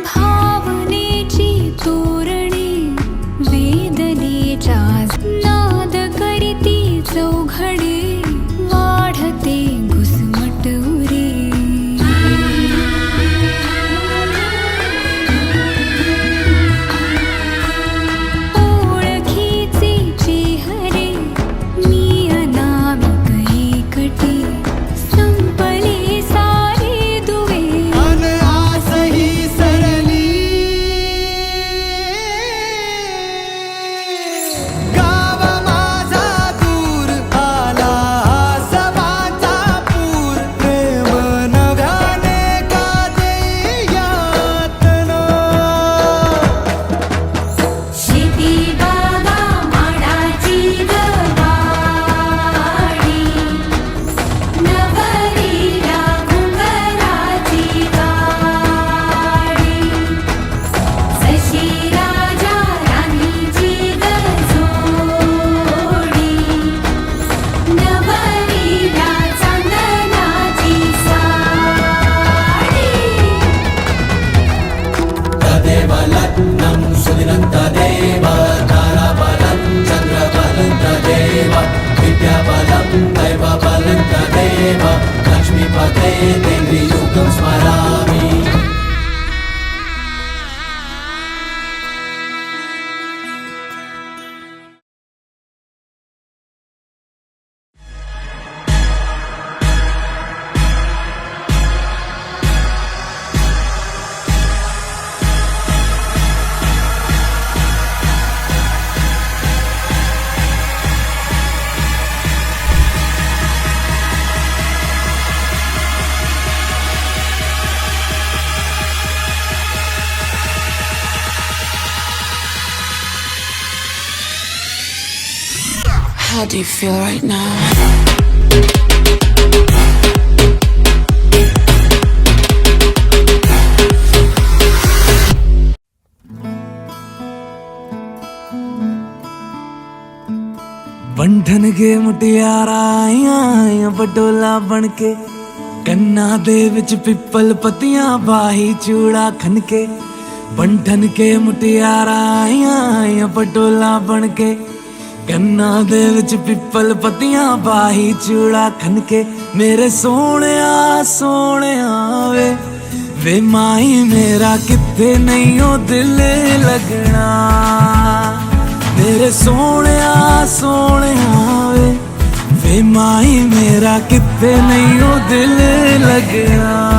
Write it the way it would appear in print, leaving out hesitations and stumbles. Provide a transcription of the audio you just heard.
भावनेची तोरणी वेदनेच्या नाद करीती चौघडे वाढते घुसमट उरे ओळखीचे चेहरे मी अनामिक एकटी संपले सारे दुवे How do you feel right now? बंधन के मुटियारा आइयां बटोला बनके कन्ना दे विच पिपल पतियां बाही चूड़ा खनके बंधन के मुटियारा आइयां बटोला बनके कन्ना दे विच पिपल पतियां बाही चूड़ा खनके मेरे सोहणिया सोहणिया वे माही मेरा किथे नहीं ओ दिल लगना मेरे सोहणिया सोहणिया वे माही मेरा किथे नहीं ओ दिल लगना।